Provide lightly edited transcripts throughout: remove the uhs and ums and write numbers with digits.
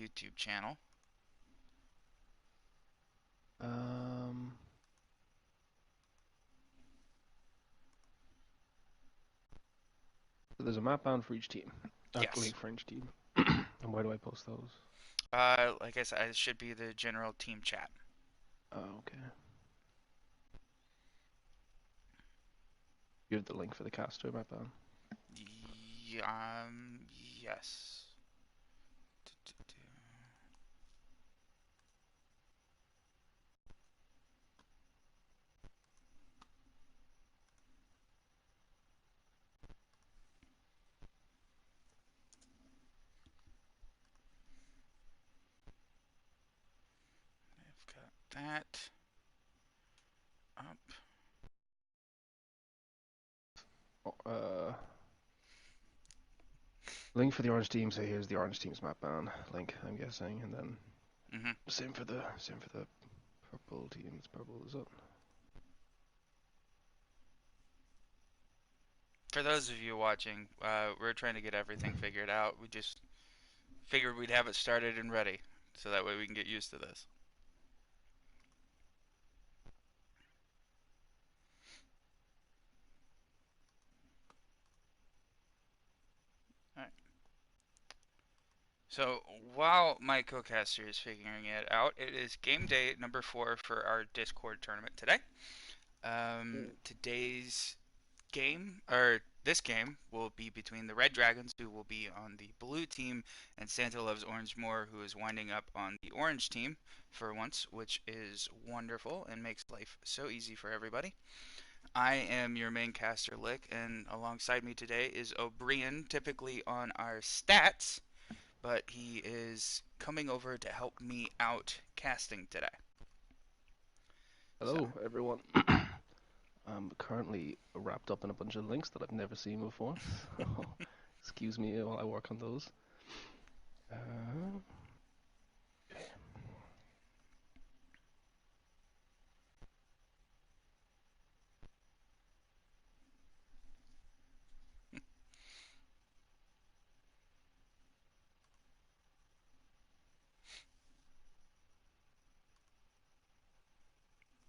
YouTube channel. Um, so there's a map bound for each team. Yes. Link for each team. And where do I post those? Like I said, it should be the general team chat. Oh, okay. You have the link for the caster map bound. Yes. I've got that up. Uh, Link for the orange team. So here's the orange team's map bound link. I'm guessing, and then hmm same for the purple team's purple is up. For those of you watching, we're trying to get everything figured out. We just figured we'd have it started and ready, so that way we can get used to this. All right. So while my co-caster is figuring it out, it is game day number 4 for our Discord tournament today. Today's game, or this game, will be between the Red Dragons, who will be on the blue team, and Santa Loves Orange More, who is winding up on the orange team for once, which is wonderful and makes life so easy for everybody. I am your main caster, Lick, and alongside me today is O'Brien, typically on our stats, but he is coming over to help me out casting today. So, Hello, everyone. I'm currently wrapped up in a bunch of links that I've never seen before. Excuse me while I work on those. Uh,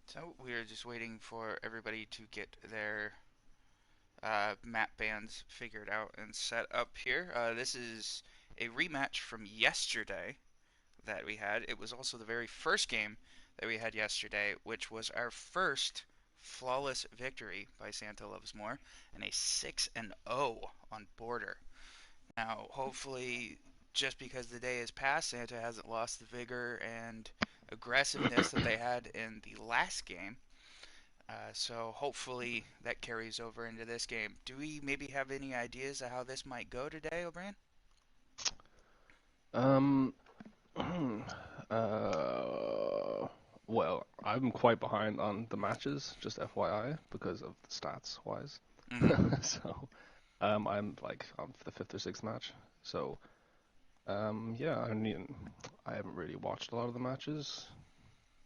so we are just waiting for everybody to get their map bands figured out and set up here. This is a rematch from yesterday that we had. It was also the very first game that we had yesterday, which was our first flawless victory by Santa Loves More and a 6-0 on Border. Now, hopefully, just because the day has passed, Santa hasn't lost the vigor and aggressiveness that they had in the last game. So hopefully that carries over into this game. Do we maybe have any ideas of how this might go today, O'Brien? um, uh, well, I'm quite behind on the matches, just FYI, because of the stats wise. Mm-hmm. So, I'm like on the fifth or sixth match. So, yeah, I mean, I haven't really watched a lot of the matches.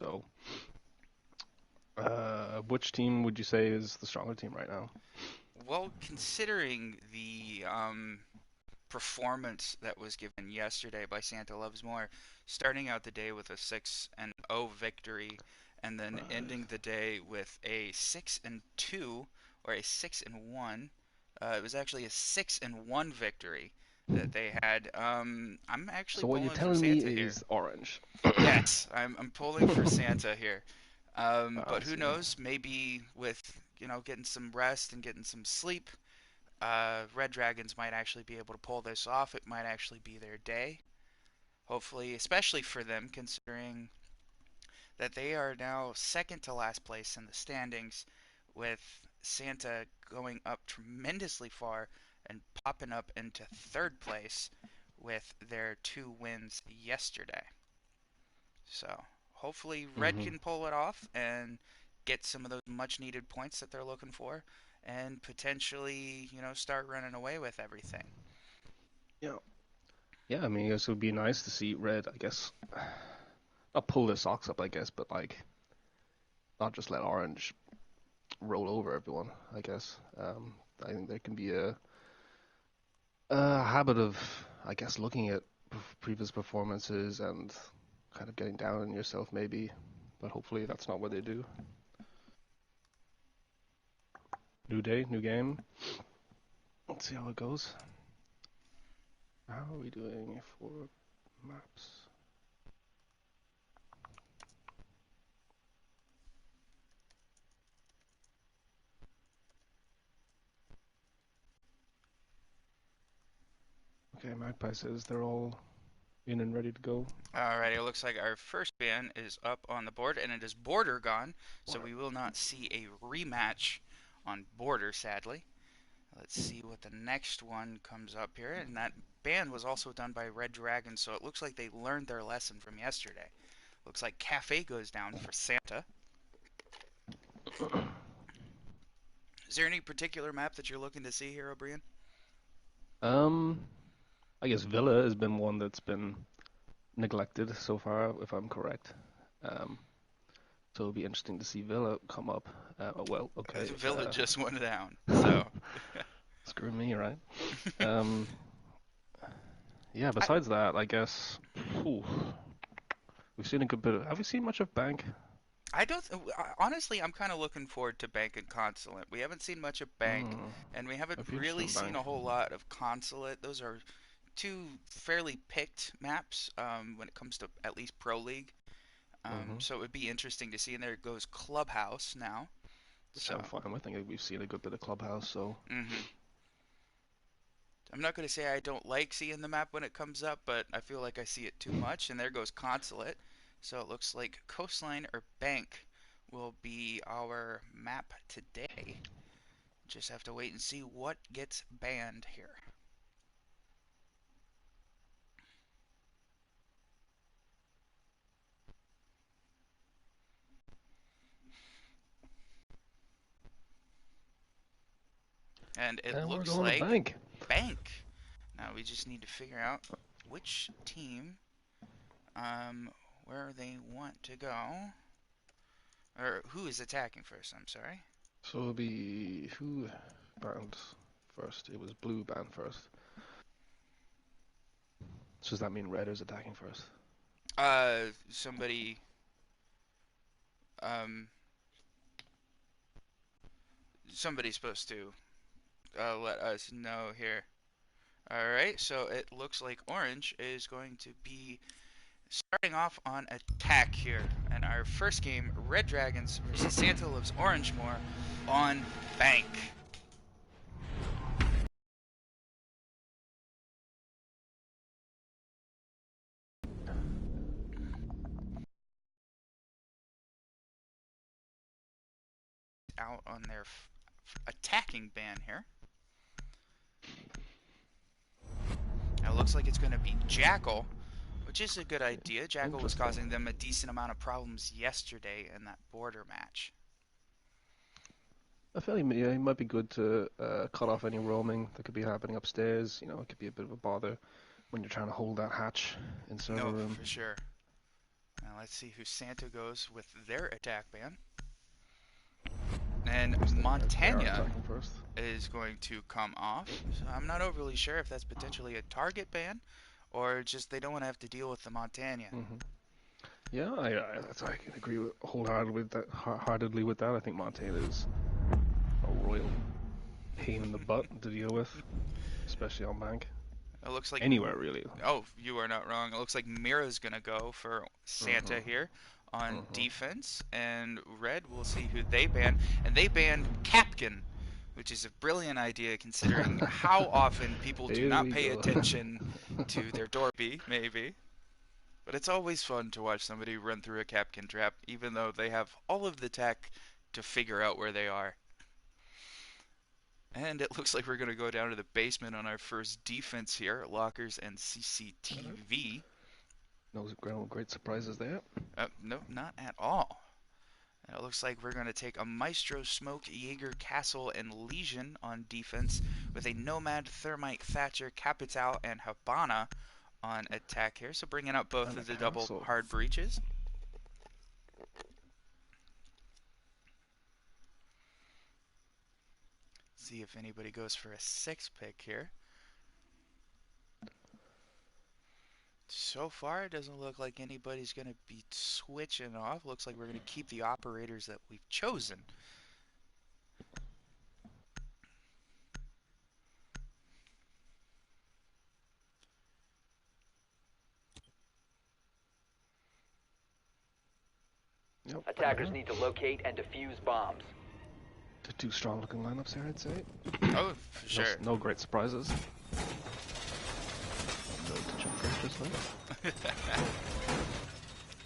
So, which team would you say is the stronger team right now? Well, considering the performance that was given yesterday by Santa Loves More, starting out the day with a 6-0 victory, and then Right. ending the day with a 6-2 or a 6-1. It was actually a 6-1 victory that they had. I'm actually So what you're pulling for telling me Santa here. is orange. Yes, I'm pulling for Santa here. I But who see. knows? Maybe with getting some rest and getting some sleep, Red Dragons might actually be able to pull this off. It might actually be their day. Hopefully, especially for them, considering that they are now second to last place in the standings, with Santa going up tremendously far and popping up into third place with their 2 wins yesterday. So hopefully Red Hmm. can pull it off and get some of those much needed points that they're looking for and potentially, start running away with everything. Yeah. Yeah, I mean, it would be nice to see red, I guess. Not pull their socks up, I guess, but like not just let orange roll over everyone, I guess. I think there can be a habit of, I guess, looking at previous performances and kind of getting down on yourself maybe, but hopefully that's not what they do. New day, new game. Let's see how it goes. How are we doing for maps? Okay, Magpie says they're all in and ready to go. Alright, it looks like our first ban is up on the board, and it is Border gone, so we will not see a rematch on Border, sadly. Let's see what the next one comes up here, and that ban was also done by Red Dragon, so it looks like they learned their lesson from yesterday. Looks like Cafe goes down for Santa. Is there any particular map that you're looking to see here, O'Brien? Um, I guess Villa has been one that's been neglected so far, if I'm correct. Um, so it'll be interesting to see Villa come up. Well, okay. Villa just went down, so Screw me, right? Um, yeah. I, Besides that, I guess. Ooh, we've seen a good bit of. Have we seen much of Bank? I don't. Honestly, I'm kind of looking forward to Bank and Consulate. We haven't seen much of Bank, Hmm. and we haven't I'd be interested really in seen Bank. a whole lot of Consulate. Those are two fairly picked maps when it comes to at least Pro League. Hmm. So it would be interesting to see. And there goes Clubhouse now. Which So I'm fine with. I think we've seen a good bit of Clubhouse, so. hmm I'm not going to say I don't like seeing the map when it comes up, but I feel like I see it too much. And there goes Consulate. So it looks like Coastline or Bank will be our map today. Just have to wait and see what gets banned here. And it And we're looks going to like Bank. Bank. Now we just need to figure out which team, where they want to go, or who is attacking first. I'm sorry. So it'll be who banned first? It was Blue banned first. So does that mean Red is attacking first? Somebody, um, somebody's supposed to let us know here. All right, so it looks like Orange is going to be starting off on attack here. And our first game, Red Dragons versus Santa Loves Orangemore on Bank. Out on their attacking ban here. Now it looks like it's going to be Jackal, which is a good idea. Jackal was Interesting. causing them a decent amount of problems yesterday in that border match. I feel like yeah, it might be good to cut off any roaming that could be happening upstairs. You know, it could be a bit of a bother when you're trying to hold that hatch in server No, room. for sure. Now let's see who Santa goes with their attack ban. And Looks like they are Montana attacking first. is going to come off. So I'm not overly sure if that's potentially a target ban or just they don't want to have to deal with the Montana. Hmm. Yeah, I can agree with, wholeheartedly with that. Heartedly with that. I think Montana is a royal pain in the butt to deal with, especially on bank. It looks like, Anywhere really. oh, you are not wrong. It looks like Mira's going to go for Santa Hmm. here on Hmm. defense. And Red, we'll see who they ban. And they banned Capkin, which is a brilliant idea considering how often people do Here not we pay go. attention to their Dorpy, maybe. But it's always fun to watch somebody run through a Capkin trap, even though they have all of the tech to figure out where they are. And it looks like we're going to go down to the basement on our first defense here, lockers and CCTV. No great surprises there. No, not at all. And it looks like we're going to take a Maestro Smoke, Jaeger, Castle, and Legion on defense with a Nomad, Thermite, Thatcher, Capital, and Habana on attack here. So bringing up both And a of the double castle. hard breaches. See if anybody goes for a 6 pick here. So far, it doesn't look like anybody's going to be switching off. Looks like we're going to keep the operators that we've chosen. Yep. Attackers need to locate and defuse bombs. The two strong looking lineups here, I'd say. Oh, for sure. No great surprises. No Tachanka just went.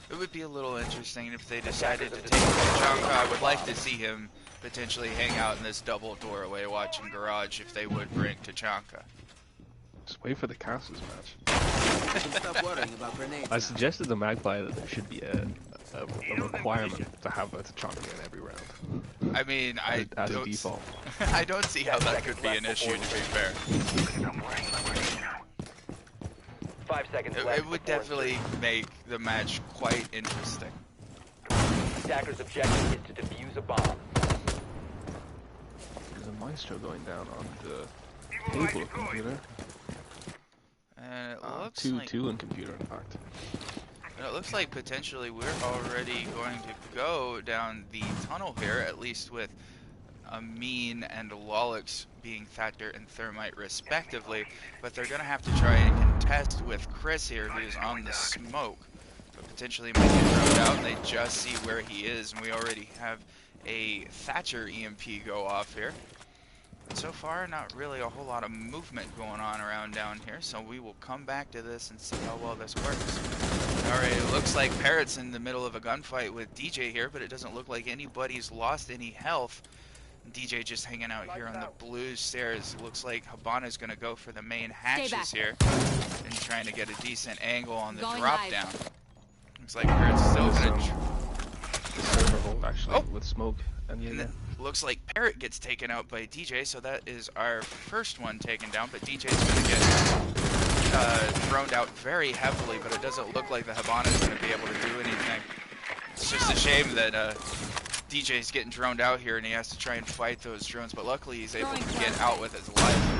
It would be a little interesting if they decided to take Tachanka. I would like to see him potentially hang out in this double doorway watching Garage if they would bring Tachanka. Just wait for the Castles match. Stop worrying about grenades. I suggested to Magpie that there should be a requirement to have a Tachanka in every round. I mean, As a default. I don't see how that could be an issue, to be fair. 5 seconds left. It would definitely make the match quite interesting. Attacker's objective is to defuse a bomb. There's a Maestro going down on the table computer. And it looks Two like in computer, in fact. and it looks like potentially we're already going to go down the tunnel here, at least with Amin and Lolix being Thatcher and Thermite respectively, but they're going to have to try and contest with Chris here, who's on the smoke, but potentially might get thrown out, and they just see where he is, and we already have a Thatcher EMP go off here. But so far, not really a whole lot of movement going on around down here, so we will come back to this and see how well this works. Alright, it looks like Parrot's in the middle of a gunfight with DJ here, but it doesn't look like anybody's lost any health. DJ just hanging out here on the blue stairs. Looks like Habana's going to go for the main hatches here and trying to get a decent angle on the drop down. Looks like Parrot's still going to... The server hold actually with smoke and And yeah. then looks like Parrot gets taken out by DJ, so that is our first one taken down, but DJ's going to get thrown out very heavily, but it doesn't look like the Habana's going to be able to do anything. It's just a shame that DJ's getting droned out here and he has to try and fight those drones, but luckily he's able to get out with his life.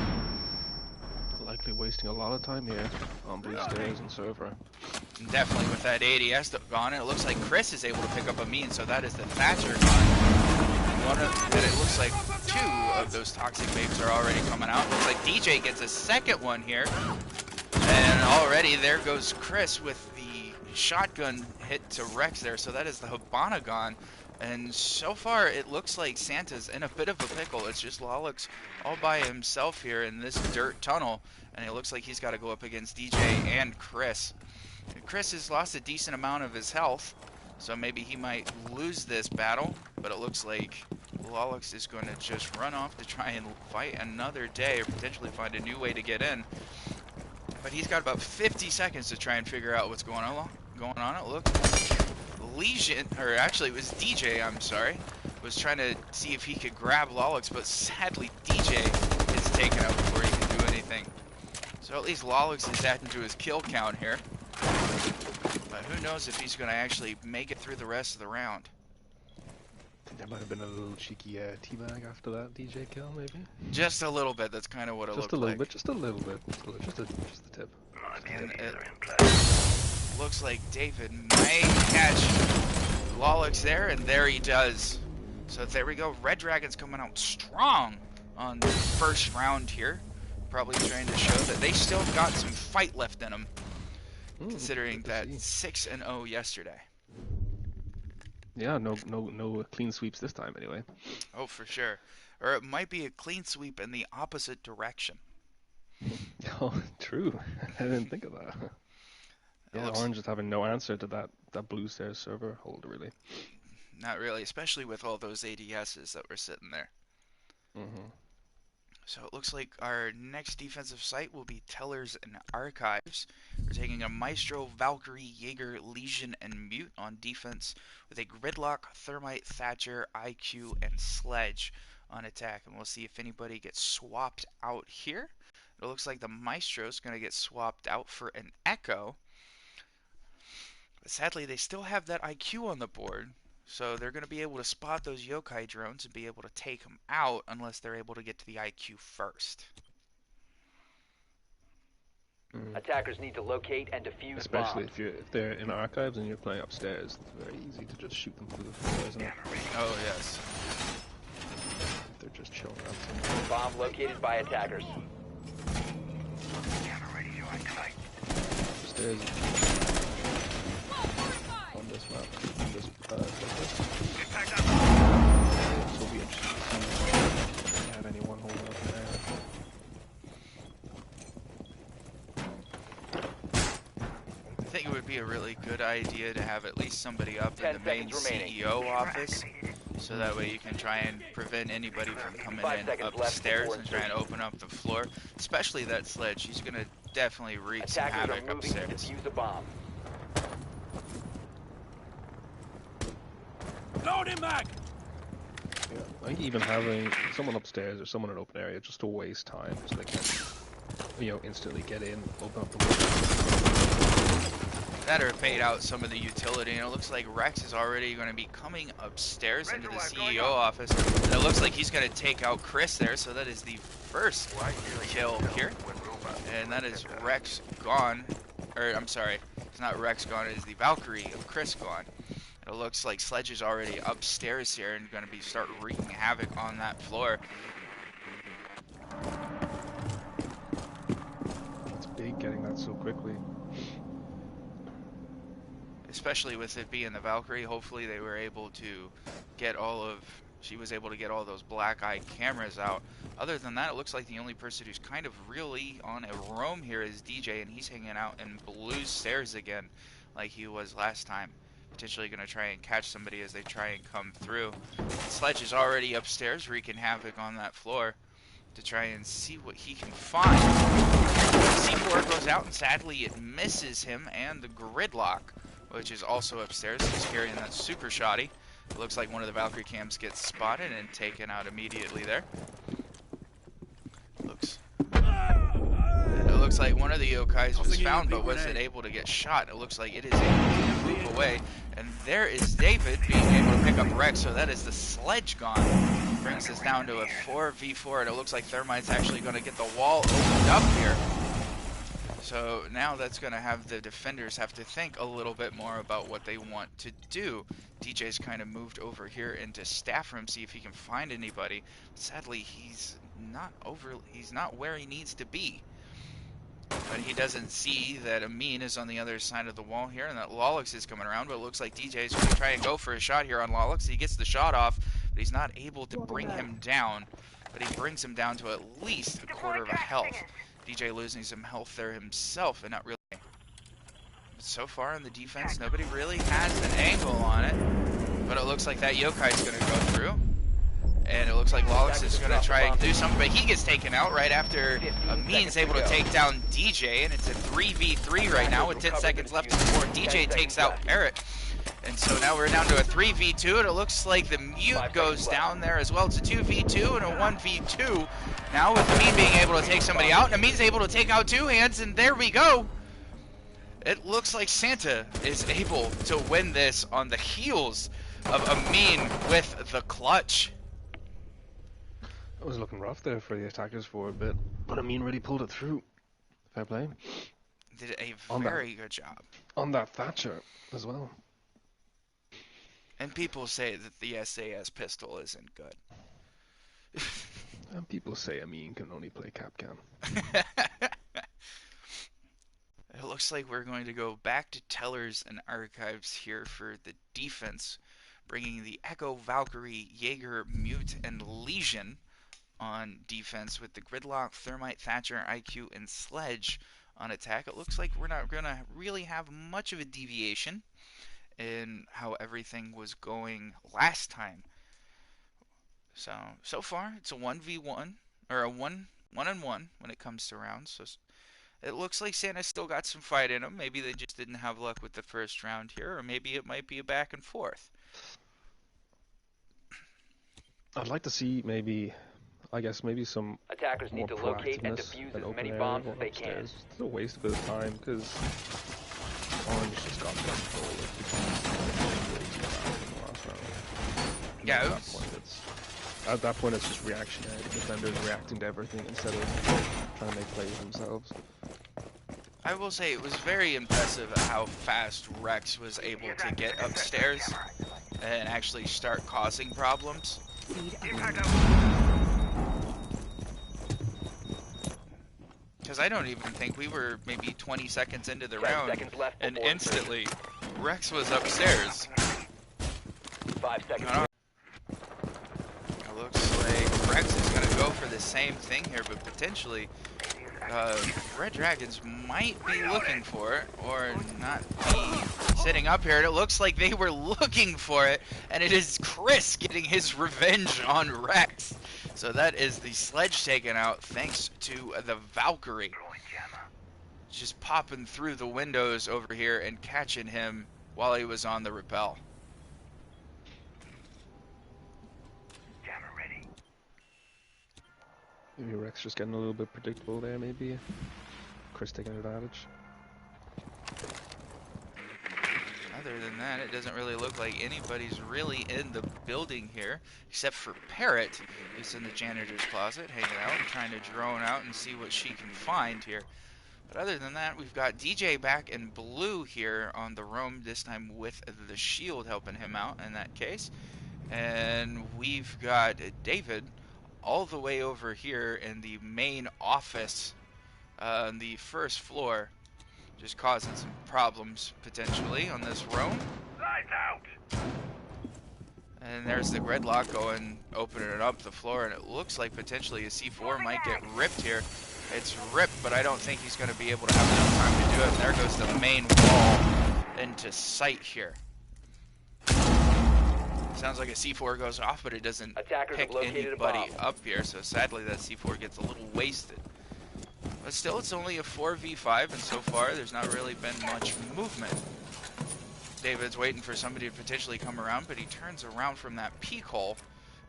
Likely wasting a lot of time here on blue stairs and server. And definitely with that ADS gone, it looks like Chris is able to pick up a mean, so that is the Thatcher gone. And it looks like two of those toxic vapes are already coming out. Looks like DJ gets a second one here. And already there goes Chris with the shotgun hit to Rex there, so that is the Habana gone. And so far, it looks like Santa's in a bit of a pickle. It's just Lolix all by himself here in this dirt tunnel. And it looks like he's got to go up against DJ and Chris. Chris has lost a decent amount of his health, so maybe he might lose this battle. But it looks like Lolix is going to just run off to try and fight another day or potentially find a new way to get in. But he's got about 50 seconds to try and figure out what's going on. It looks Legion, or actually it was DJ, I'm sorry, was trying to see if he could grab Lolix, but sadly DJ is taken out before he can do anything. So at least Lolix is adding to his kill count here. But who knows if he's going to actually make it through the rest of the round. I think there might have been a little cheeky teabag after that DJ kill, maybe? Just a little bit, that's kind of what it looked like. Just a little bit. Just a tip. And it looks like David might catch Lolix there, and there he does. So there we go. Red Dragon's coming out strong on the first round here. Probably trying to show that they still got some fight left in them, considering that 6-0 yesterday. Yeah, no clean sweeps this time anyway. Oh, for sure. Or it might be a clean sweep in the opposite direction. Oh, true. I didn't think of that. Yeah, Orange is having no answer to that blue stairs server hold, really. Not really, especially with all those ADSs that were sitting there. So it looks like our next defensive site will be Tellers and Archives. We're taking a Maestro, Valkyrie, Jaeger, Legion, and Mute on defense with a Gridlock, Thermite, Thatcher, IQ, and Sledge on attack. And we'll see if anybody gets swapped out here. It looks like the Maestro is going to get swapped out for an Echo. But sadly, they still have that IQ on the board. So they're going to be able to spot those yokai drones and be able to take them out unless they're able to get to the IQ first. Attackers need to locate and defuse Especially bombs. if they're in archives and you're playing upstairs, it's very easy to just shoot them through the floor, isn't it? Oh, yes. If they're just chilling out somewhere. Bomb located by attackers. Upstairs. On this map. On this, this will be interesting to see if they have anyone holding up there. I think it would be a really good idea to have at least somebody up in 10 the main seconds remaining. CEO office, so that way you can try and prevent anybody from coming 5 in seconds left upstairs before and try and open up the floor. Especially that sledge. He's gonna definitely wreak some Attackers are havoc moving to upstairs. defuse a bomb. Yeah, I think even having someone upstairs or someone in an open area just to waste time, so they can, instantly get in, open up the window. That or fade out some of the utility, and it looks like Rex is already going to be coming upstairs into the CEO office, and it looks like he's going to take out Chris there, so that is the first kill here, and that is Rex gone, or I'm sorry, it's not Rex gone, it is the Valkyrie of Chris gone. It looks like Sledge is already upstairs here and going to start wreaking havoc on that floor. It's big getting that so quickly. Especially with it being the Valkyrie, hopefully they were able to get she was able to get all those black eye cameras out. Other than that, it looks like the only person who's kind of really on a roam here is DJ, and he's hanging out in blue stairs again like he was last time. Potentially going to try and catch somebody as they try and come through. Sledge is already upstairs wreaking havoc on that floor to try and see what he can find. C4 goes out, and sadly it misses him, and the Gridlock, which is also upstairs. He's carrying that super shoddy. It looks like one of the Valkyrie cams gets spotted and taken out immediately there. It looks like one of the yokais was found but wasn't able to get shot. It looks like it is able to move away. And there is David being able to pick up Rex, so that is the Sledge gone. Brings us down to a 4v4, and it looks like Thermite's actually going to get the wall opened up here. So now that's going to have the defenders have to think a little bit more about what they want to do. DJ's kind of moved over here into staff room, see if he can find anybody. Sadly, he's not where he needs to be. But he doesn't see that Amin is on the other side of the wall here, and that Lolix is coming around, but it looks like DJ's going to try and go for a shot here on Lolix. He gets the shot off, but he's not able to bring him down. But he brings him down to at least a quarter of a health. DJ losing some health there himself, and not really. But so far in the defense, nobody really has an angle on it. But it looks like that Yokai is going to go through. And it looks like Lolix is going to try and do something, but he gets taken out right after Amin's able to take down DJ, and it's a 3v3 right now with 10 seconds left before DJ takes out Parrot. And so now we're down to a 3v2, and it looks like the mute goes down there as well. It's a 2v2 and a 1v2. Now with Amin being able to take somebody out, and Amin's able to take out two hands, and there we go. It looks like Santa is able to win this on the heels of Amin with the clutch. It was looking rough there for the attackers for a bit, but Amin really pulled it through. Fair play. Did a very good job. On that Thatcher as well. And people say that the SAS pistol isn't good. And people say Amin can only play Capcan. It looks like we're going to go back to Tellers and Archives here for the defense, bringing the Echo, Valkyrie, Jaeger, Mute, and Legion on defense with the Gridlock, Thermite, Thatcher, IQ, and Sledge on attack. It looks like we're not going to really have much of a deviation in how everything was going last time. So far, it's a 1v1, or a 1-1 when it comes to rounds. So it looks like Santa's still got some fight in him. Maybe they just didn't have luck with the first round here, or maybe it might be a back and forth. I'd like to see maybe some Attackers more need to locate and proactiveness defuse at as open many area bombs going as they can. upstairs. It's a waste of a bit of time because Orange just got control of the last round. Yeah, At that point it's just reactionary. The defenders reacting to everything instead of trying to make plays themselves. I will say it was very impressive at how fast Rex was able to get upstairs and actually start causing problems. Because I don't even think we were maybe 20 seconds into the 10 round, seconds left and before instantly Rex was upstairs. 5 seconds. I don't- It looks like Rex is going to go for the same thing here, but potentially Red Dragons might be looking for it or not be sitting up here. And it looks like they were looking for it, and it is Chris getting his revenge on Rex. So that is the sledge taken out thanks to the Valkyrie. Just popping through the windows over here and catching him while he was on the rappel. Maybe Rex just getting a little bit predictable there, maybe. Chris taking advantage. Other than that, it doesn't really look like anybody's really in the building here, except for Parrot, who's in the janitor's closet, hanging out, trying to drone out and see what she can find here. But other than that, we've got DJ back in blue here on the roam, this time with the shield helping him out in that case. And we've got David all the way over here in the main office on the first floor, just causing some problems potentially on this roam. Lights out! And there's the Gridlock going, opening up the floor, and it looks like potentially a C4 might get ripped here. It's ripped, but I don't think he's going to be able to have enough time to do it. And there goes the main wall into sight here. Sounds like a C4 goes off, but it doesn't Attackers have pick located a anybody bomb. up here, so sadly that C4 gets a little wasted. But still, it's only a 4v5, and so far there's not really been much movement. David's waiting for somebody to potentially come around, but he turns around from that peek hole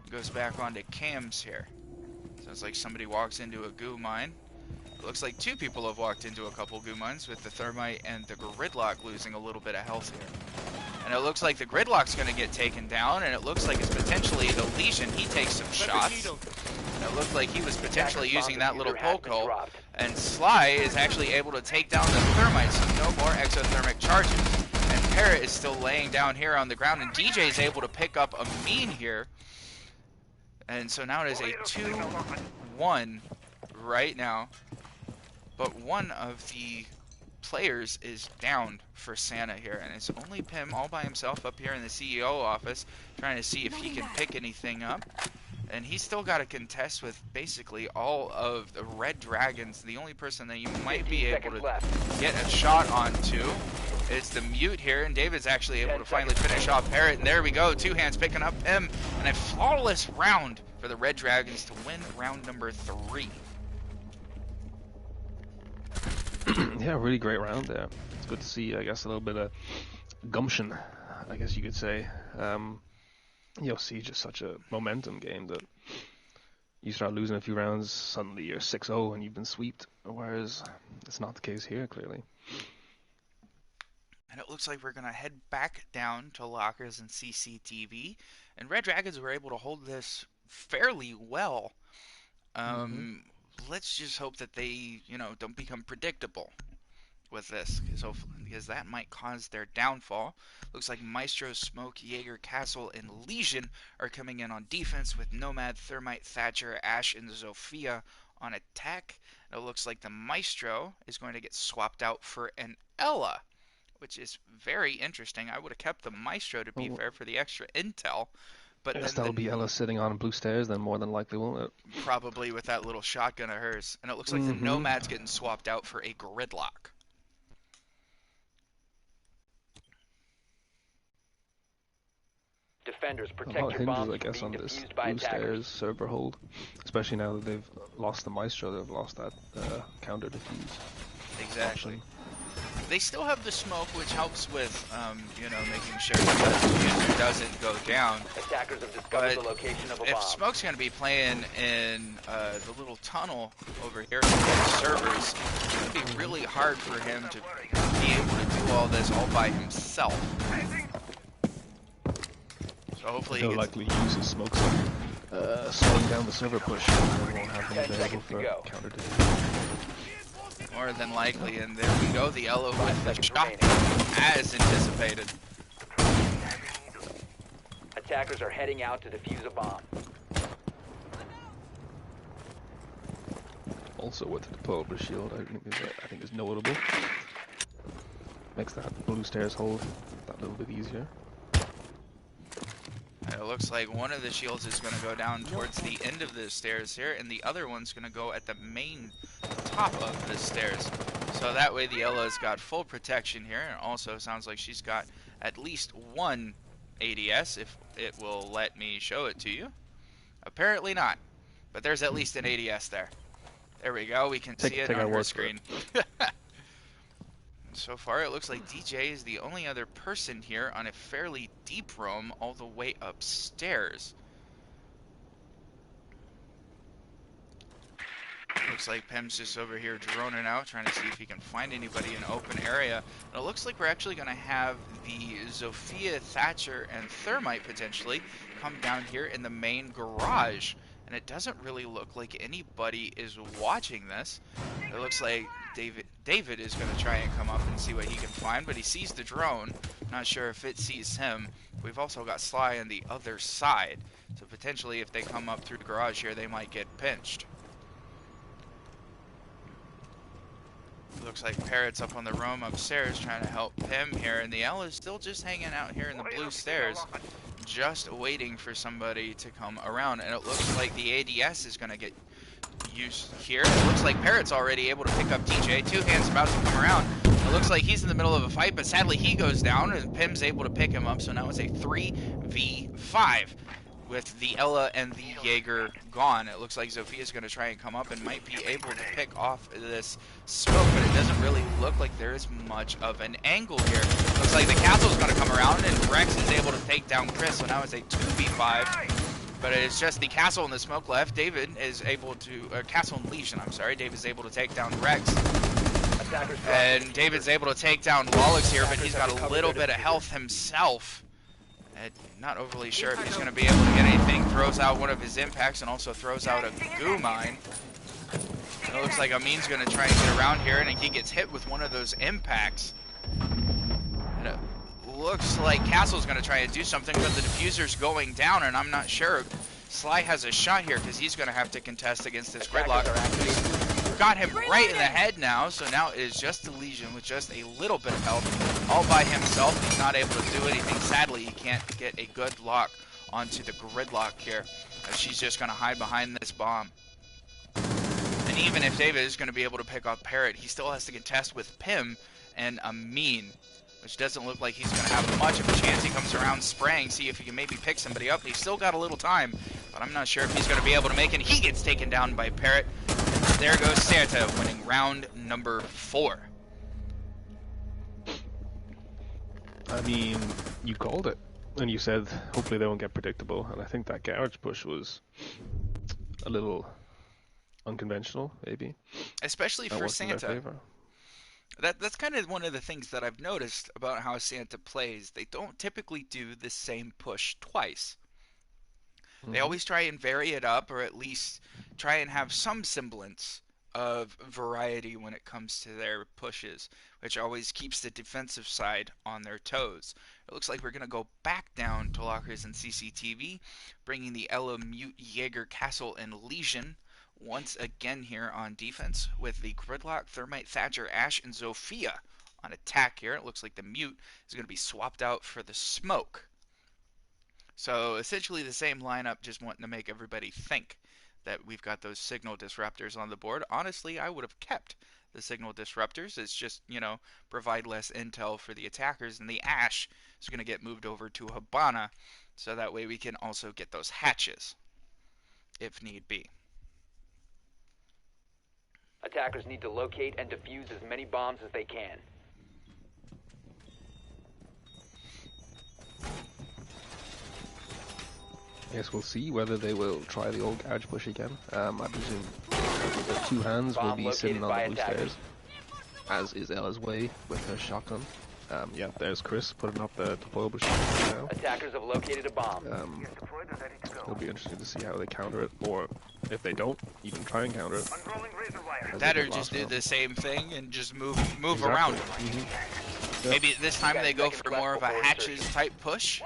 and goes back onto cams here. Sounds like somebody walks into a goo mine. It looks like two people have walked into a couple goo mines, with the Thermite and the Gridlock losing a little bit of health here. And it looks like the Gridlock's going to get taken down, and it looks like it's potentially the Legion. He takes some shots. And it looked like he was potentially using that little poke hole. And Sly is actually able to take down the Thermite, so no more exothermic charges. And Parrot is still laying down here on the ground, and DJ is able to pick up a mean here. And so now it is a 2-1 right now. But one of the players is down for Santa here, and it's only Pim all by himself up here in the CEO office trying to see if he can pick anything up. And he's still got to contest with basically all of the Red Dragons. The only person that you might be able to get a shot onto is the Mute here, and David's actually able to finally finish off Parrot. And there we go, two hands picking up Pim, and a flawless round for the Red Dragons to win round number 3. Yeah, really great round there. It's good to see, I guess, a little bit of gumption, I guess you could say. You'll see just such a momentum game that you start losing a few rounds, suddenly you're 6-0 and you've been swept, whereas it's not the case here, clearly. And it looks like we're going to head back down to lockers and CCTV. And Red Dragons were able to hold this fairly well. Let's just hope that they, don't become predictable with this, because that might cause their downfall. Looks like Maestro, Smoke, Jaeger, Castle, and Legion are coming in on defense, with Nomad, Thermite, Thatcher, Ash, and Zofia on attack. And it looks like the Maestro is going to get swapped out for an Ela, which is very interesting. I would have kept the Maestro, to be fair, for the extra intel. But Yes, then that'll be Ella sitting on blue stairs, then more than likely, won't it? probably with that little shotgun of hers. And it looks like the Nomad's getting swapped out for a Gridlock. Defenders, A protect lot of your hinges, bombs I guess, from on being this defused by blue attackers. stairs server hold. Especially now that they've lost the Maestro, they've lost that counter defuse. Exactly. They still have the smoke, which helps with, making sure that the diffuser doesn't go down. Attackers have discovered But the location of a if bomb. Smoke's going to be playing in the little tunnel over here with the servers, it's going to be really hard for him to be able to do all this all by himself. So hopefully he He'll gets... likely use his smoke slowing down the server push, and then won't have him 10 available seconds to for go. counter defuse. More than likely, and there we go, the Elo with the Seconds shot remaining. as anticipated. Attackers are heading out to defuse a bomb. Also with the deployable shield, I think is notable. Makes that blue stairs hold that little bit easier. It looks like one of the shields is going to go down towards the end of the stairs here, and the other one's going to go at the main top of the stairs. So that way the Ella's got full protection here, and also sounds like she's got at least one ADS, if it will let me show it to you. Apparently not, but there's at least an ADS there. There we go, we can see it take on our her word for it. screen. So far, it looks like DJ is the only other person here on a fairly deep roam all the way upstairs. Looks like Pim's just over here droning out, trying to see if he can find anybody in an open area. And it looks like we're actually going to have the Zofia, Thatcher, and Thermite potentially come down here in the main garage. And it doesn't really look like anybody is watching this. It looks like David is going to try and come up and see what he can find, but he sees the drone. Not sure if it sees him. We've also got Sly on the other side, so potentially if they come up through the garage here, they might get pinched. Looks like Parrot's up on the roam upstairs trying to help Pim here, and the L is still just hanging out here in the blue stairs, just waiting for somebody to come around. And it looks like the ADS is going to get used here. It looks like Parrot's already able to pick up DJ. Two Hands about to come around. It looks like he's in the middle of a fight, but sadly he goes down, and Pim's able to pick him up. So now it's a 3v5 with the Ella and the Jaeger gone. It looks like Zofia's going to try and come up and might be able to pick off this smoke, but it doesn't really look like there is much of an angle here. Looks like the castle's going to come around, and Rex is able to take down Chris, so now it's a 2v5. But it's just the castle and the smoke left. David is able to, castle and Legion, I'm sorry. David's able to take down Rex. And David's able to take down Lolix here, but he's got a little bit of health himself. Not overly sure if he's going to be able to get anything. Throws out one of his impacts and also throws out a goo mine. It looks like Amin's going to try and get around here, and he gets hit with one of those impacts. And it looks like Castle's going to try and do something, but the diffuser's going down, and I'm not sure. Sly has a shot here because he's going to have to contest against this Gridlock. Got him right in the head now, so now it is just the Legion with just a little bit of health all by himself. He's not able to do anything. Sadly, he can't get a good lock onto the Gridlock here, as she's just going to hide behind this bomb. And even if David is going to be able to pick off Parrot, he still has to contest with Pim and Amin, which doesn't look like he's going to have much of a chance. He comes around spraying, see if he can maybe pick somebody up. He's still got a little time, but I'm not sure if he's going to be able to make it. He gets taken down by Parrot. There goes Santa, winning round number 4. I mean, you called it, and you said hopefully they won't get predictable, and I think that garage push was a little unconventional, maybe. Especially That for wasn't their Santa. favor. That's kind of one of the things that I've noticed about how Santa plays. They don't typically do the same push twice. They always try and vary it up, or at least try and have some semblance of variety when it comes to their pushes, which always keeps the defensive side on their toes. It looks like we're going to go back down to lockers and CCTV, bringing the Ella, Mute, Jaeger, Castle, and Legion once again here on defense, with the Gridlock, Thermite, Thatcher, Ash, and Zofia on attack here. It looks like the Mute is going to be swapped out for the Smoke. So essentially the same lineup, just wanting to make everybody think that we've got those signal disruptors on the board. Honestly, I would have kept the signal disruptors. It's just, you know, provide less intel for the attackers, and the Ash is going to get moved over to Habana, so that way we can also get those hatches if need be. Attackers need to locate and defuse as many bombs as they can. Yes, we'll see whether they will try the old garage push again. I presume the Two Hands will Bomb be located sitting on by the blue attackers. stairs, as is Ella's Way with her shotgun. Yeah, there's Chris putting up the deployable shotgun now. Attackers have located a bomb. It'll be interesting to see how they counter it, or if they don't even try and counter it. as That they or did just last do round. the same thing and just move Exactly. around. Yeah. Maybe this time 10 they go seconds for left more of a before hatches insertion. type push.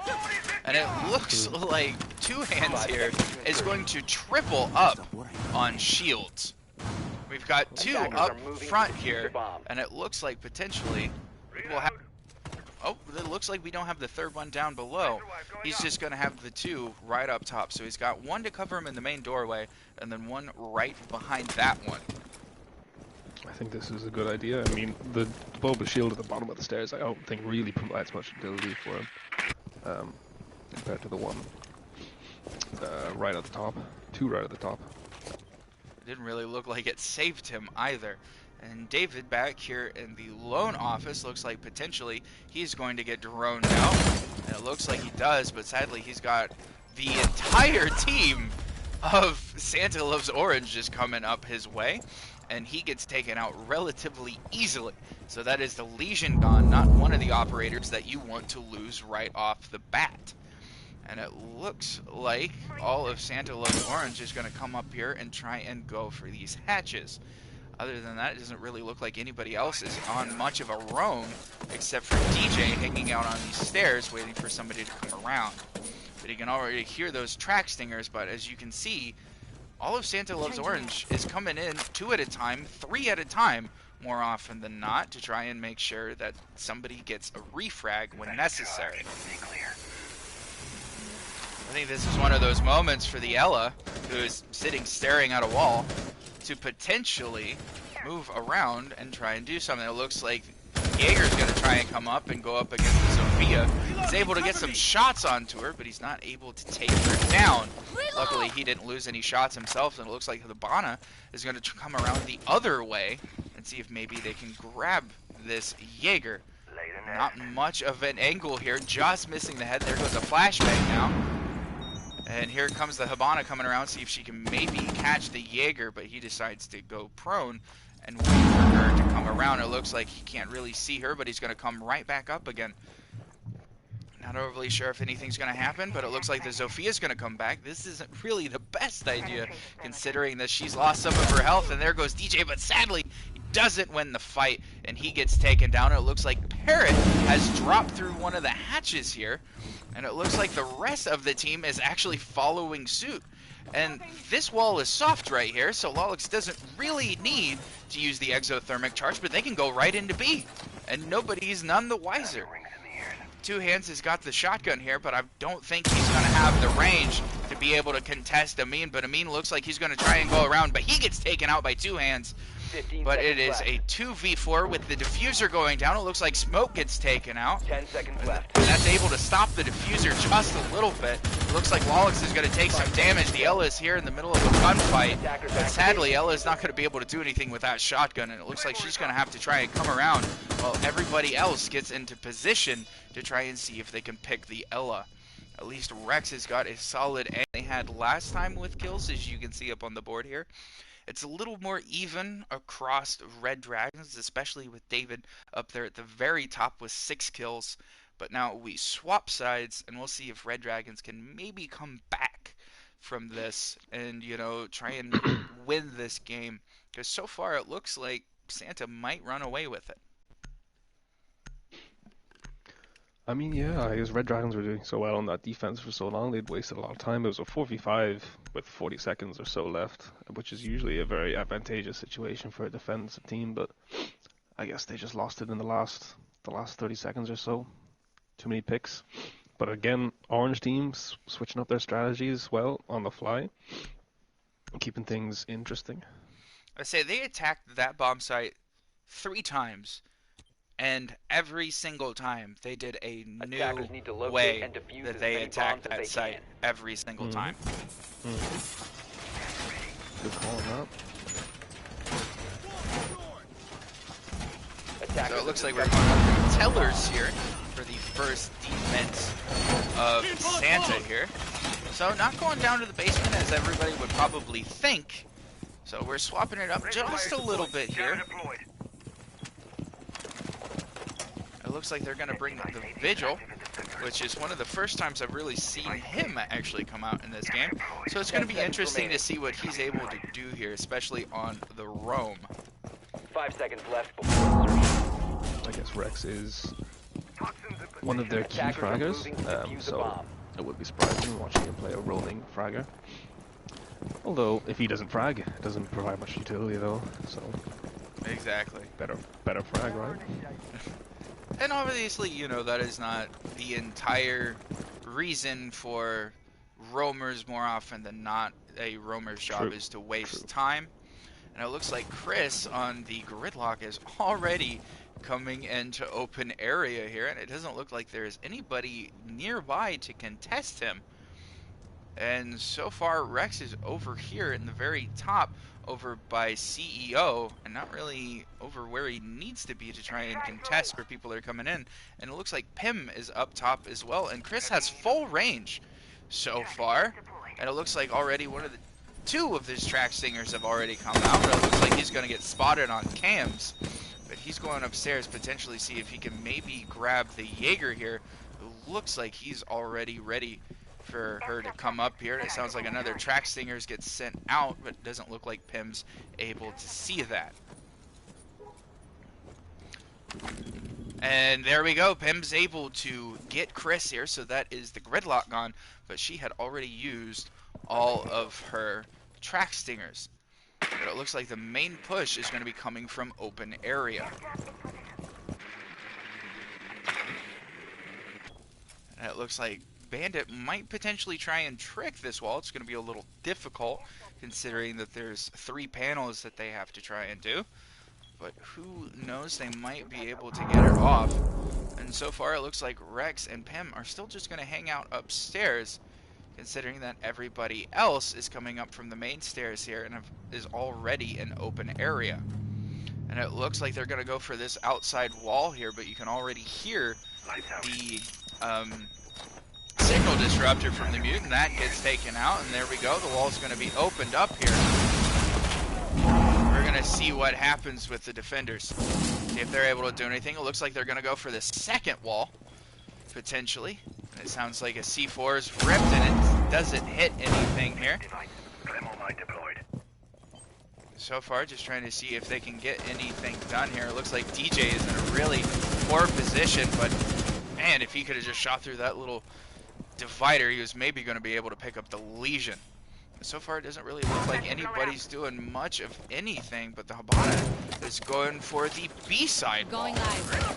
And it looks like Two Hands 5 here seconds to is going insertion. to triple up on shields. We've got two Attackers up are moving to front defuse here, the bomb. and it looks like potentially we'll have. Oh, it looks like we don't have the third one down below. He's just going to have the two right up top. So he's got one to cover him in the main doorway, and then one right behind that one. I think this is a good idea. I mean, the Boba shield at the bottom of the stairs, I don't think really provides much utility for him, compared to the one right at the top. Two right at the top. Didn't really look like it saved him either. And David back here in the loan office looks like potentially he's going to get droned out. And it looks like he does, but sadly he's got the entire team of Santa Loves Orange just coming up his way. And he gets taken out relatively easily. So that is the Legion gone, not one of the operators that you want to lose right off the bat. And it looks like all of Santa Loves Orange is going to come up here and try and go for these hatches. Other than that, it doesn't really look like anybody else is on much of a roam, except for DJ hanging out on these stairs waiting for somebody to come around. But you can already hear those track stingers, but as you can see, all of Santa Loves Orange is coming in 2 at a time, 3 at a time, more often than not, to try and make sure that somebody gets a refrag when necessary. I think this is one of those moments for the Ella, who is sitting staring at a wall, to potentially move around and try and do something. It looks like Jaeger's going to try and come up and go up against the Sophia. He's able to get some shots onto her, but he's not able to take her down. Luckily, he didn't lose any shots himself, and it looks like Hibana is going to come around the other way and see if maybe they can grab this Jaeger. Not much of an angle here, just missing the head. There goes a flashbang now. And here comes the Hibana coming around, see if she can maybe catch the Jaeger, but he decides to go prone and wait for her to come around. It looks like he can't really see her, but he's going to come right back up again. Not overly sure if anything's going to happen, but it looks like the Zophia's going to come back. This isn't really the best idea, considering that she's lost some of her health, and there goes DJ, but sadly, he doesn't win the fight, and he gets taken down. It looks like Parrot has dropped through one of the hatches here, and it looks like the rest of the team is actually following suit. And this wall is soft right here, so Lolix doesn't really need to use the exothermic charge, but they can go right into B, and nobody's none the wiser. Two Hands has got the shotgun here, but I don't think he's going to have the range to be able to contest Amin, but Amin looks like he's going to try and go around, but he gets taken out by Two Hands. 15 But it seconds is left. a 2v4 with the diffuser going down. It looks like Smoke gets taken out. 10 seconds left. And that's able to stop the diffuser just a little bit. It looks like Lolix is going to take some damage. The Ella is here in the middle of a gunfight. But sadly, Ella is not going to be able to do anything with that shotgun. And it looks like she's going to have to try and come around while everybody else gets into position to try and see if they can pick the Ella. At least Rex has got a solid aim they had last time with kills, as you can see up on the board here. It's a little more even across Red Dragons, especially with David up there at the very top with 6 kills. But now we swap sides, and we'll see if Red Dragons can maybe come back from this and, you know, try and win this game. Because so far it looks like Santa might run away with it. I mean, yeah, I guess Red Dragons were doing so well on that defense for so long, they'd wasted a lot of time. It was a 4v5 with 40 seconds or so left, which is usually a very advantageous situation for a defensive team, but I guess they just lost it in the last 30 seconds or so. Too many picks. But again, Orange teams switching up their strategies well on the fly, keeping things interesting. I say they attacked that bomb site 3 times. And every single time, they did a Attackers need to new locate way and defuse that as they many attacked bombs as that they site can. every single time. Good call on that. Attackers So it looks like we're detected- going to Tellers here for the first defense of Santa here. So not going down to the basement as everybody would probably think. So we're swapping it up just a little bit here. It looks like they're going to bring the Vigil, which is one of the first times I've really seen him actually come out in this game. So it's going to be interesting to see what he's able to do here, especially on the roam. 5 seconds left before insertion. I guess Rex is one of their key fraggers, so it would be surprising watching him play a roaming fragger. Although, if he doesn't frag, it doesn't provide much utility though, so... Exactly. Better frag, right? And obviously, you know, that is not the entire reason for roamers more often than not. A roamer's job is to waste time. And it looks like Chris on the Gridlock is already coming into open area here, and it doesn't look like there's anybody nearby to contest him. And so far, Rex is over here in the very top, over by CEO, and not really over where he needs to be to try and contest for people that are coming in. And it looks like Pim is up top as well, and Chris has full range so far. And it looks like already two of his track stingers have already come out, but it looks like he's going to get spotted on cams. But he's going upstairs, potentially see if he can maybe grab the Jaeger here. It looks like he's already ready for her to come up here. It sounds like another track stingers gets sent out, but it doesn't look like Pim's able to see that. And there we go. Pim's able to get Chris here, so that is the Gridlock gone, but she had already used all of her track stingers. But it looks like the main push is going to be coming from open area. And it looks like Bandit might potentially try and trick this wall. It's going to be a little difficult considering that there's 3 panels that they have to try and do. But who knows, they might be able to get it off. And so far it looks like Rex and Pim are still just going to hang out upstairs, considering that everybody else is coming up from the main stairs here and is already in open area. And it looks like they're going to go for this outside wall here, but you can already hear the signal disruptor from the mutant. That gets taken out, and there we go. The wall's going to be opened up here. We're going to see what happens with the defenders. See if they're able to do anything. It looks like they're going to go for the second wall, potentially. And it sounds like a C4 is ripped, and it doesn't hit anything here. So far, just trying to see if they can get anything done here. It looks like DJ is in a really poor position, but man, if he could have just shot through that little divider, he was maybe going to be able to pick up the Legion. So far, it doesn't really look like anybody's doing much of anything, but the Hibana is going for the B side. Going live.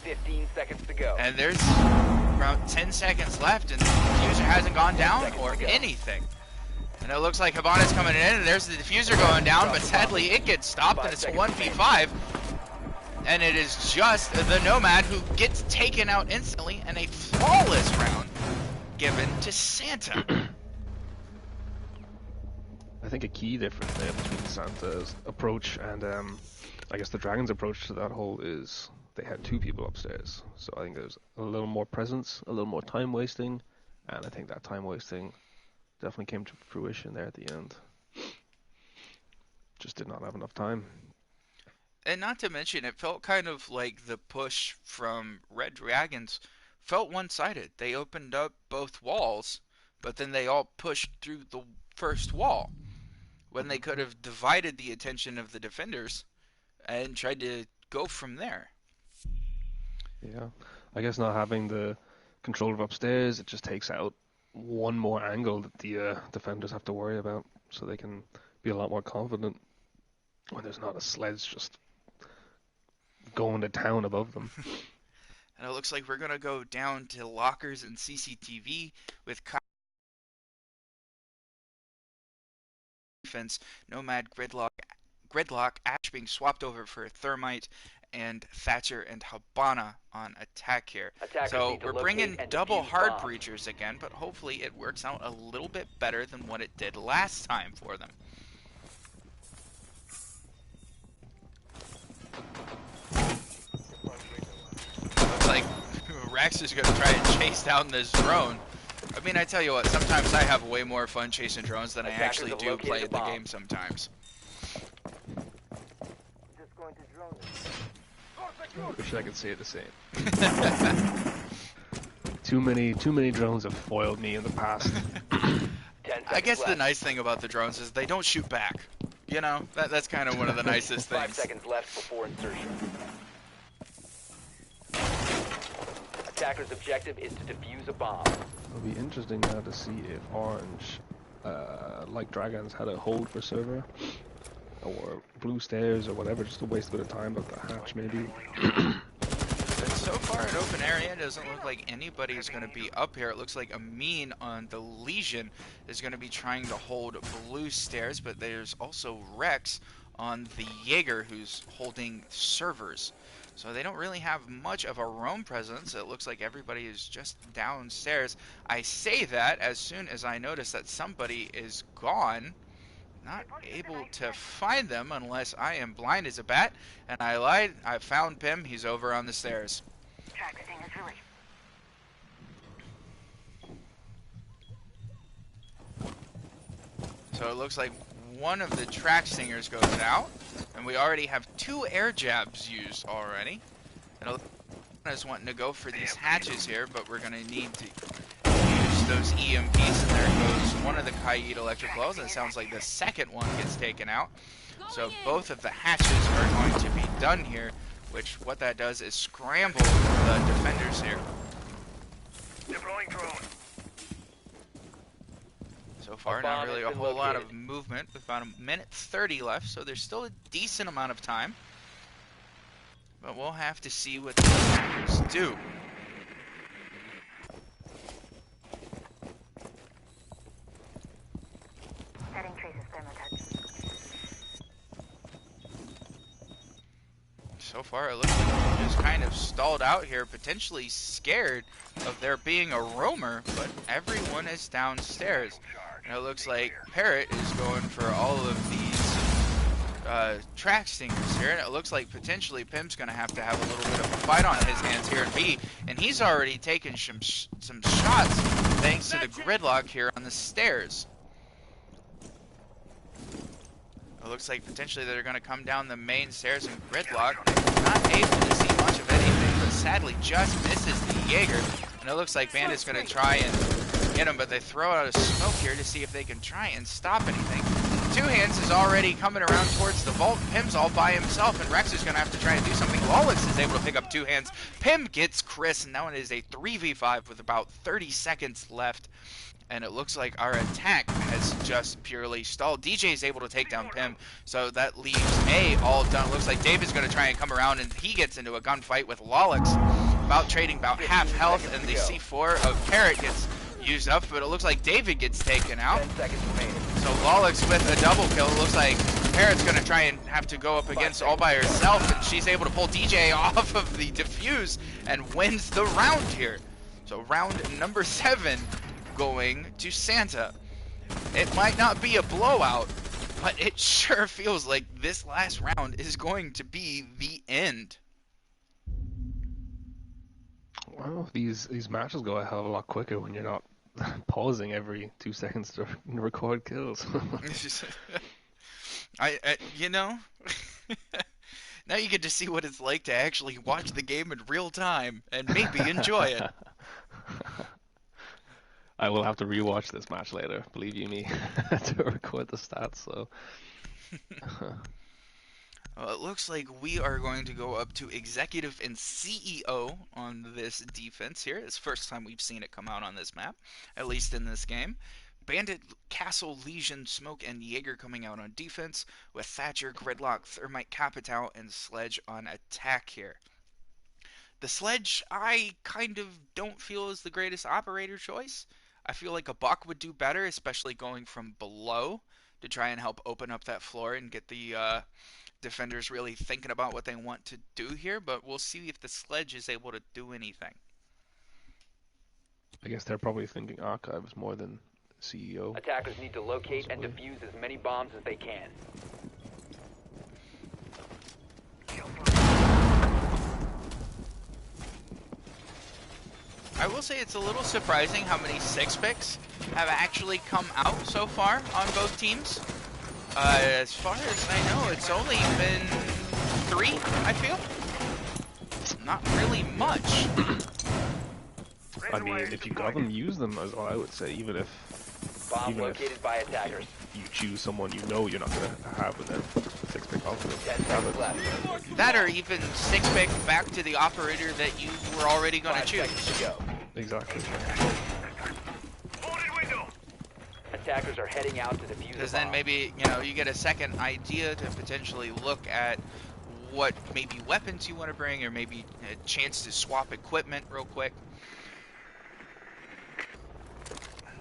15 seconds to go. And there's around 10 seconds left, and the diffuser hasn't gone down or anything. And it looks like Hibana's coming in, and there's the diffuser going down, but sadly it gets stopped, and it's a 1v5. And it is just the Nomad who gets taken out instantly, and a flawless round given to Santa. I think a key difference there between Santa's approach and I guess the Dragon's approach to that hole is they had 2 people upstairs. So I think there's a little more presence, a little more time wasting, and I think that time wasting definitely came to fruition there at the end. Just did not have enough time. And not to mention, it felt kind of like the push from Red Dragons felt one-sided. They opened up both walls, but then they all pushed through the first wall, when they could have divided the attention of the defenders and tried to go from there. Yeah, I guess not having the control of upstairs, it just takes out one more angle that the defenders have to worry about, so they can be a lot more confident when there's not a sledge just going to town above them. And it looks like we're going to go down to lockers and CCTV with defense, Nomad, Gridlock, Ash being swapped over for Thermite, and Thatcher and Hibana on attack here. Attackers So need to we're locate bringing and double defuse hard bombs. breachers again, but hopefully it works out a little bit better than what it did last time for them. Looks like Rex is going to try and chase down this drone. I mean, I tell you what, sometimes I have way more fun chasing drones than I Attackers actually have do located play the the bomb. game sometimes. Wish I could say the same. Too many drones have foiled me in the past. 10 I guess seconds the left. nice thing about the drones is they don't shoot back. You know, that's kind of one of the nicest 5 things. seconds left before insertion. Attacker's objective is to defuse a bomb. It'll be interesting now to see if Orange, like Dragons, had a hold for server, or blue stairs or whatever, just to waste a bit of time at the hatch maybe. But so far at open area, it doesn't look like anybody's going to be up here. It looks like Amin on the Legion is going to be trying to hold blue stairs, but there's also Rex on the Jaeger who's holding servers. So they don't really have much of a roam presence. It looks like everybody is just downstairs. I say that as soon as I notice that somebody is gone. Not able to find them unless I am blind as a bat. And I lied. I found Pim. He's over on the stairs. Track is released. So it looks like one of the track stingers goes out. And we already have 2 air jabs used already. And I was wanting to go for these hatches here, but we're going to need to use those EMPs. And there goes one of the Kaid electric wells. And it sounds like the second one gets taken out. So both of the hatches are going to be done here. Which, what that does is scramble the defenders here. Deploying drone. So far, not really a whole lot of movement, with about a minute 30 left, so there's still a decent amount of time. But we'll have to see what the defenders do. Setting traces thermotouch. So far, it looks like they're just kind of stalled out here, potentially scared of there being a roamer, but everyone is downstairs. And it looks like Parrot is going for all of these track stingers here, and it looks like potentially Pim's going to have a little bit of a fight on his hands here in B, and he's already taken some shots thanks to the gridlock here on the stairs. It looks like potentially they're going to come down the main stairs and gridlock. Not able to see much of anything, but sadly just misses the Jaeger. And it looks like Bandit's going to try and get him, but they throw out a smoke here to see if they can try and stop anything. 2 Hands is already coming around towards the vault. Pim's all by himself, and Rex is going to have to try and do something. Lawless is able to pick up 2 Hands. Pim gets Chris, and now it is a 3v5 with about 30 seconds left. And it looks like our attack has just purely stalled. DJ is able to take down Pim, so that leaves A all done. It looks like David's going to try and come around, and he gets into a gunfight with Lolix, about trading about half health, and the C4 of Parrot gets used up, but it looks like David gets taken out. 10 seconds remaining. So Lolix with a double kill. It looks like Parrot's going to try and have to go up against all by herself, and she's able to pull DJ off of the defuse and wins the round here. So round number 7 going to Santa. It might not be a blowout, but it sure feels like this last round is going to be the end. Well, these matches go a hell of a lot quicker when you're not pausing every 2 seconds to record kills. It's just, you know, now you get to see what it's like to actually watch the game in real time and maybe enjoy it. I will have to rewatch this match later, believe you me, to record the stats, so... Well, it looks like we are going to go up to Executive and CEO on this defense here. It's the first time we've seen it come out on this map, at least in this game. Bandit, Castle, Legion, Smoke, and Jaeger coming out on defense, with Thatcher, Gridlock, Thermite, Capitao, and Sledge on attack here. The Sledge, I kind of don't feel is the greatest operator choice. I feel like a Buck would do better, especially going from below to try and help open up that floor and get the defenders really thinking about what they want to do here, but we'll see if the Sledge is able to do anything. I guess they're probably thinking archives more than CEO. Attackers need to locate and defuse as many bombs as they can. I will say it's a little surprising how many 6-picks have actually come out so far on both teams. As far as I know, it's only been 3, I feel. not really much. I mean, if you got them, use them, is what I would say. Even if Bomb located by attackers. you choose someone you know you're not going to have with them. 6-pick operator. 10 seconds left. That or even 6-pick back to the operator that you were already going to 5 choose. seconds to go. Exactly. Attackers are heading out to defuse Because the then bomb. maybe, you know, you get a second idea to potentially look at what maybe weapons you want to bring, or maybe a chance to swap equipment real quick.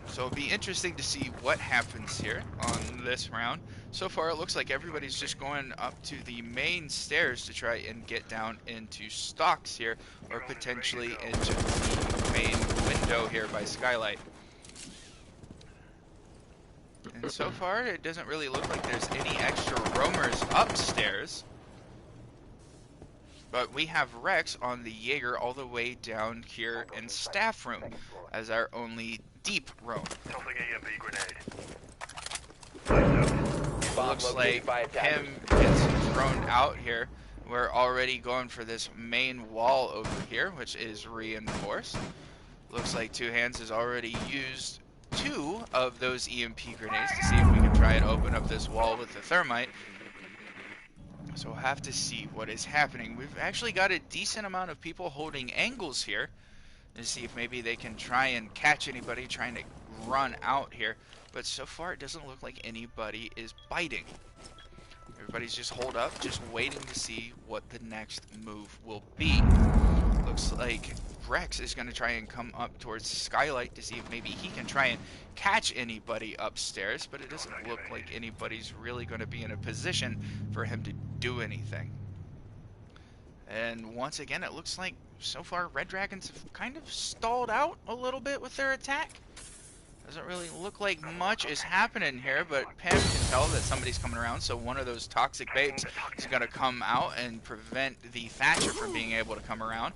So it'll be interesting to see what happens here on this round. So far it looks like everybody's just going up to the main stairs to try and get down into stocks here, or potentially into the main window here by Skylight. And so far it doesn't really look like there's any extra roamers upstairs. But we have Rex on the Jaeger all the way down here in staff room as our only deep roam. Bomb Looks located like by attackers. him gets thrown out here. We're already going for this main wall over here, which is reinforced. Looks like Two Hands has already used 2 of those EMP grenades to see if we can try and open up this wall with the thermite. So we'll have to see what is happening. We've actually got a decent amount of people holding angles here to see if maybe they can try and catch anybody trying to run out here. But so far it doesn't look like anybody is biting. Everybody's just holed up, just waiting to see what the next move will be. Looks like Rex is going to try and come up towards Skylight to see if maybe he can try and catch anybody upstairs, but it doesn't look like anybody's really going to be in a position for him to do anything. And once again, it looks like so far Red Dragons have kind of stalled out a little bit with their attack. Doesn't really look like much is happening here, but Pam can tell that somebody's coming around, so one of those toxic babes is going to come out and prevent the Thatcher from being able to come around.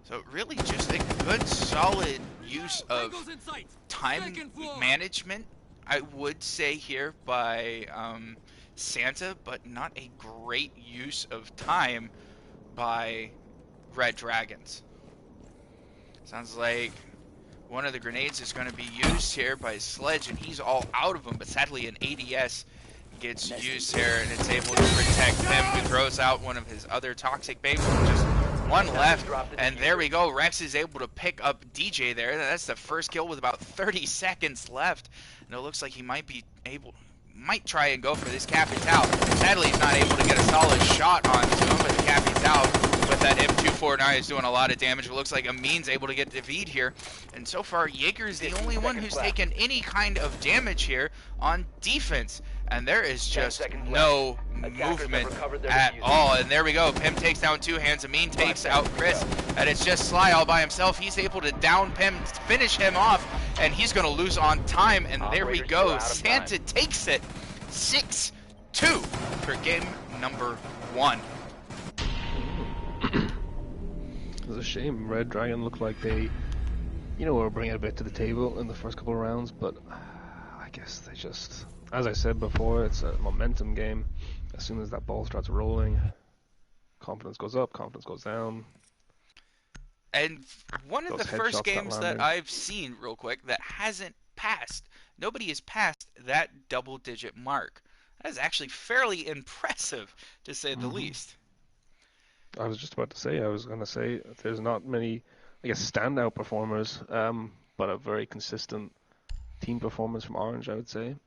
So really just a good solid use of time management, I would say here by Santa, but not a great use of time by Red Dragons. Sounds like one of the grenades is going to be used here by Sledge, and he's all out of them, but sadly an ADS gets used here, and it's able to protect him, who throws out one of his other toxic babes. Just one left, and there we go. Rex is able to pick up DJ there. That's the first kill with about 30 seconds left, and it looks like he might try and go for this Capital. Sadly, he's not able to get a solid shot onto him, but the Capital with that M249 is doing a lot of damage. It looks like Amin's able to get David here, and so far Jaeger is the only one who's taken any kind of damage here on defense, and there is just no movement at all. And there we go. Pim takes down Two Hands. Amin takes out Chris, and it's just Sly all by himself. He's able to down Pim, finish him off, and he's going to lose on time. And there we go. Santa takes it 6-2 for game number 1. It's a shame. Red Dragon looked like they, were bringing a bit to the table in the first couple of rounds, but I guess they just, as I said before, it's a momentum game. As soon as that ball starts rolling, confidence goes up, confidence goes down. And one of Those the first headshots games that landed. I've seen, real quick, that hasn't passed. Nobody has passed that double-digit mark. That is actually fairly impressive, to say the least. I was just about to say, there's not many, I guess, standout performers, but a very consistent team performance from Orange, I would say.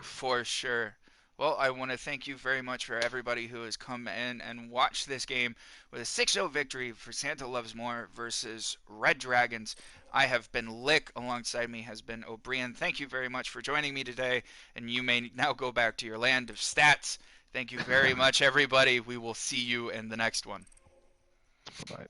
For sure. Well, I want to thank you very much for everybody who has come in and watched this game with a 6-0 victory for Santa Loves More versus Red Dragons. I have been Lick. Alongside me has been O'Brien. Thank you very much for joining me today, and you may now go back to your land of stats. Thank you very much, everybody. We will see you in the next one. Bye-bye.